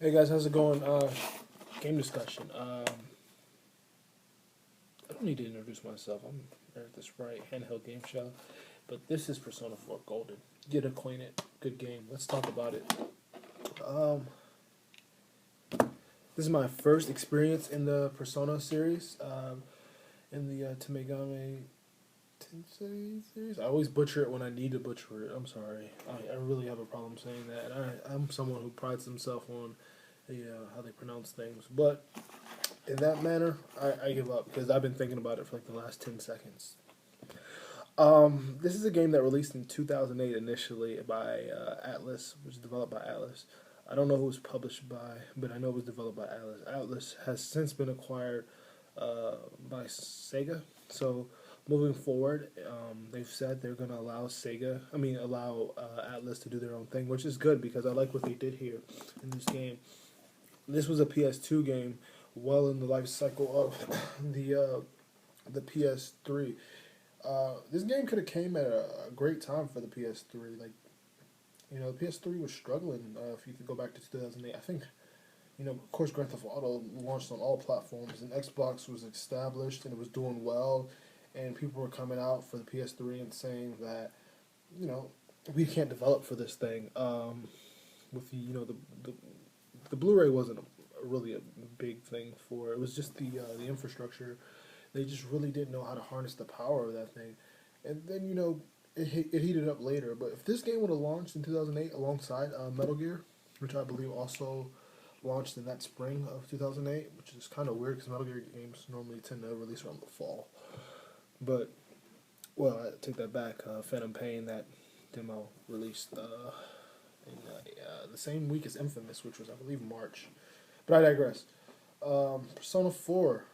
Hey guys, how's it going? Game discussion. I don't need to introduce myself. I'm Eric the Sprite, handheld game show. But this is Persona 4 Golden. Get acquainted. Good game. Let's talk about it. Um, this is my first experience in the Persona series. In the Tamegame Tensei series. I always butcher it when I need to butcher it. I'm sorry. I really have a problem saying that. I'm someone who prides himself on how they pronounce things. But in that manner, I give up because I've been thinking about it for like the last 10 seconds. This is a game that released in 2008 initially by Atlas, which is developed by Atlas. I don't know who it was published by, but I know it was developed by Atlas. Atlas has since been acquired by Sega. So moving forward, they've said they're going to allow Atlas to do their own thing, which is good because I like what they did here in this game. This was a PS2 game, well in the life cycle of the PS3. This game could have came at a great time for the PS3. Like, the PS3 was struggling. If you could go back to 2008, I think, of course, Grand Theft Auto launched on all platforms, and Xbox was established and it was doing well, and people were coming out for the PS3 and saying that, you know, we can't develop for this thing. With the Blu-ray wasn't really a big thing for it. It was just the infrastructure. They just really didn't know how to harness the power of that thing. And then it heated up later. But if this game would have launched in 2008 alongside Metal Gear, which I believe also launched in that spring of 2008, which is kind of weird because Metal Gear games normally tend to release around the fall. But well, I take that back. Phantom Pain, that demo released in the same week as Infamous, which was I believe March. But I digress. Persona 4.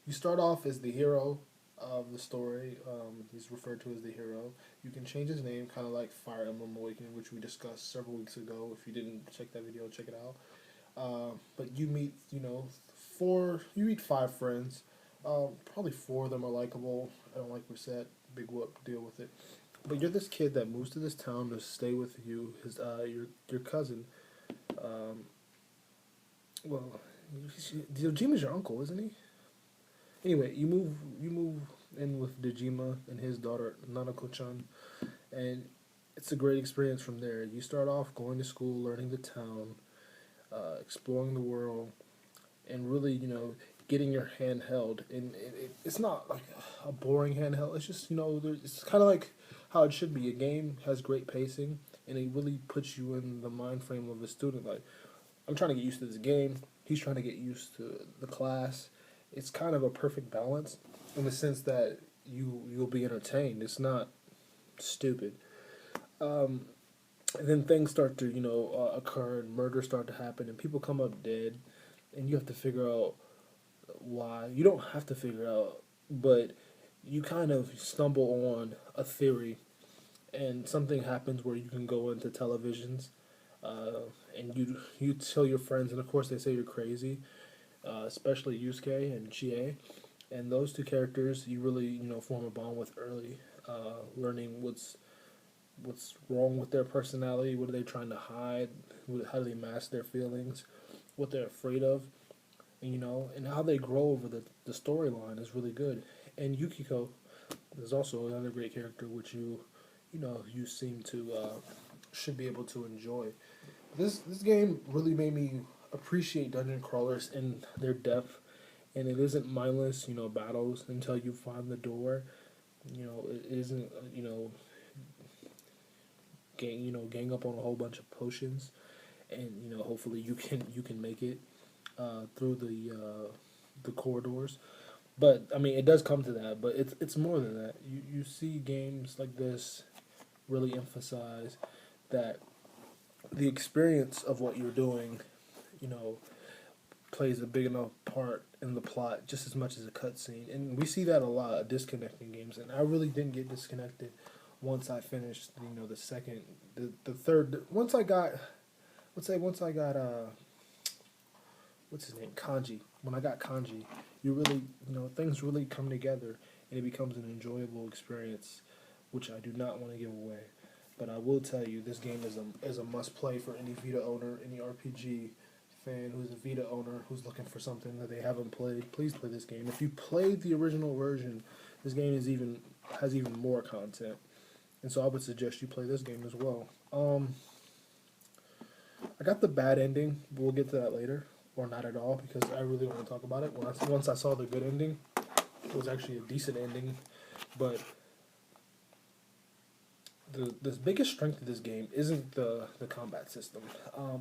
You start off as the hero of the story. He's referred to as the hero. You can change his name, kind of like Fire Emblem Awakening, which we discussed several weeks ago. If you didn't check that video, check it out. But you meet, you meet five friends. Probably four of them are likable. I don't like Reset. Big whoop, deal with it. But you're this kid that moves to this town to stay with you, your cousin. Um, well, Jima's your uncle, isn't he? Anyway, you move in with Dejima and his daughter Nanako-chan, and it's a great experience from there. You start off going to school, learning the town, exploring the world, and really, getting your hand held. And it's not like a boring handheld. It's just, it's kind of like how it should be. A game has great pacing, and it really puts you in the mind frame of a student. Like, I'm trying to get used to this game. He's trying to get used to the class. It's kind of a perfect balance in the sense that you'll be entertained. It's not stupid. Um, and then things start to occur and murders start to happen and people come up dead, and you have to figure out why. You don't have to figure out, but you kind of stumble on a theory, and something happens where you can go into televisions, and you tell your friends, and of course they say you're crazy, especially Yusuke and Chie, and those two characters you really form a bond with early, learning what's wrong with their personality, what are they trying to hide, how do they mask their feelings, what they're afraid of, and and how they grow over the storyline is really good. And Yukiko is also another great character, which you seem to should be able to enjoy. This game really made me appreciate dungeon crawlers in their depth, and it isn't mindless, battles until you find the door. It isn't, gang up on a whole bunch of potions, and hopefully you can make it through the corridors. But I mean, it does come to that, but it's more than that. You see games like this really emphasize that the experience of what you're doing, you know, plays a big enough part in the plot just as much as a cutscene. And we see that a lot of disconnecting games. And I really didn't get disconnected once I finished, the second, the third. Once I got what's his name, Kanji. When I got Kanji, you really, things really come together, and it becomes an enjoyable experience, which I do not want to give away. But I will tell you, this game is a must play for any Vita owner, any RPG fan who's a Vita owner who's looking for something that they haven't played. Please play this game. If you played the original version, this game has even more content, and so I would suggest you play this game as well. I got the bad ending. We'll get to that later, or not at all, because I really want to talk about it. Once I saw the good ending, it was actually a decent ending, but the biggest strength of this game isn't the combat system.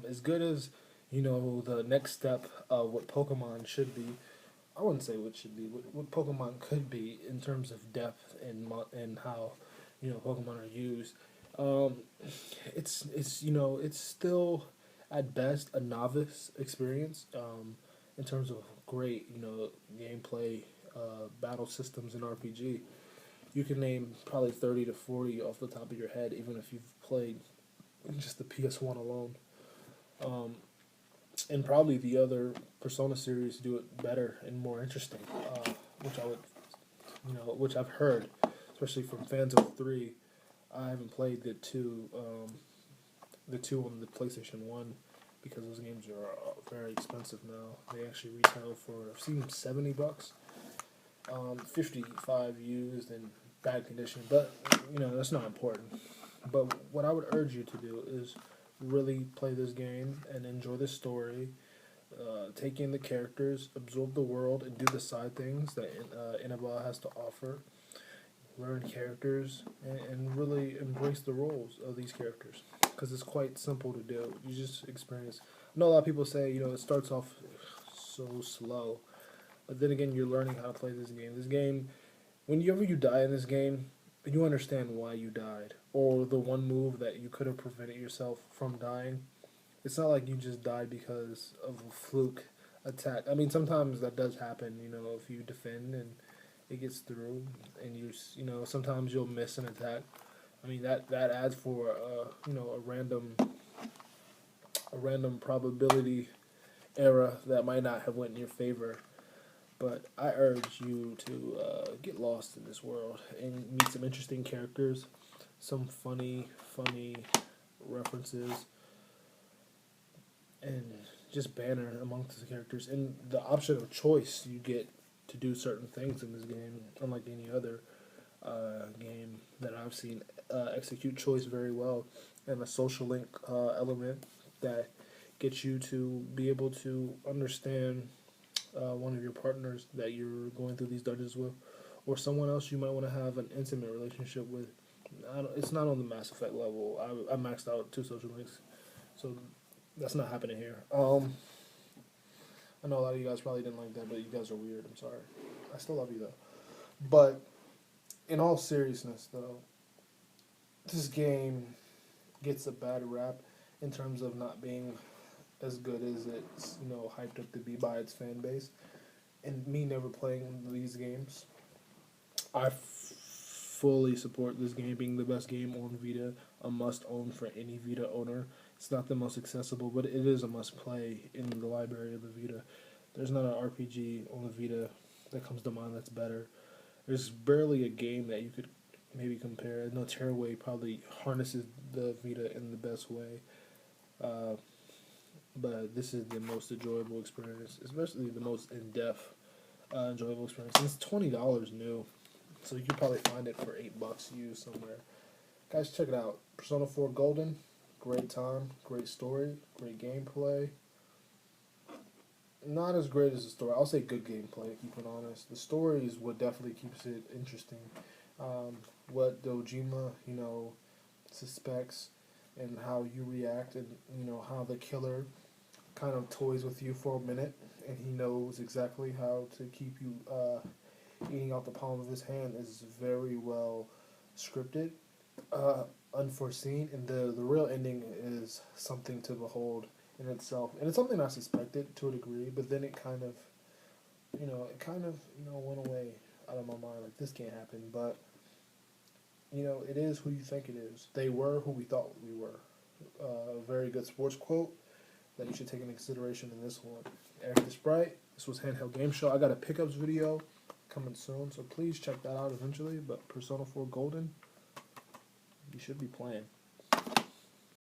As good as the next step of what Pokemon should be, I wouldn't say what should be. What Pokemon could be in terms of depth and how Pokemon are used. Um, it's still at best a novice experience in terms of great gameplay, battle systems in RPG. You can name probably 30 to 40 off the top of your head, even if you've played just the PS1 alone. Um, and probably the other Persona series do it better and more interesting, which I would, which I've heard, especially from fans of three. I haven't played the two on the PlayStation One because those games are very expensive now. They actually retail for, I've seen $70, 55 used in bad condition, but that's not important. But what I would urge you to do is really play this game and enjoy the story, take in the characters, absorb the world, and do the side things that Inaba has to offer. Learn characters and really embrace the roles of these characters because it's quite simple to do. You just experience. I know a lot of people say it starts off so slow, but then again, you're learning how to play this game. This game, whenever you die in this game, you understand why you died, or the one move that you could have prevented yourself from dying. It's not like you just died because of a fluke attack. I mean, sometimes that does happen. If you defend and it gets through, and sometimes you'll miss an attack. I mean that adds for a random probability error that might not have went in your favor. But I urge you to get lost in this world and meet some interesting characters, some funny references, and just banner amongst the characters. And the option of choice you get to do certain things in this game, unlike any other game that I've seen execute choice very well, and a social link element that gets you to be able to understand one of your partners that you're going through these dungeons with, or someone else you might want to have an intimate relationship with. It's not on the Mass Effect level. I maxed out 2 social links, so that's not happening here. I know a lot of you guys probably didn't like that, but you guys are weird. I'm sorry. I still love you though. But in all seriousness, though, this game gets a bad rap in terms of not being as good as it's hyped up to be by its fan base. And me never playing these games, I fully support this game being the best game on Vita, a must own for any Vita owner. It's not the most accessible, but it is a must play in the library of the Vita. There's not an RPG on the Vita that comes to mind that's better. There's barely a game that you could maybe compare. No, Tearaway probably harnesses the Vita in the best way. But this is the most enjoyable experience, especially the most in-depth enjoyable experience. And it's $20 new, so you could probably find it for $8 used somewhere. Guys, check it out. Persona 4 Golden, great time, great story, great gameplay. Not as great as the story. I'll say good gameplay, keep it honest. The story is what definitely keeps it interesting. What Dojima, suspects, and how you react, and how the killer kind of toys with you for a minute, and he knows exactly how to keep you eating out the palm of his hand is very well scripted, unforeseen, and the real ending is something to behold in itself, and it's something I suspected to a degree, but then it kind of, went away out of my mind. Like, this can't happen, but it is who you think it is. They were who we thought we were. A very good sports quote that you should take into consideration in this one. Eric the Sprite. This was Handheld Game Show. I got a pickups video coming soon, so please check that out eventually. But Persona 4 Golden, you should be playing.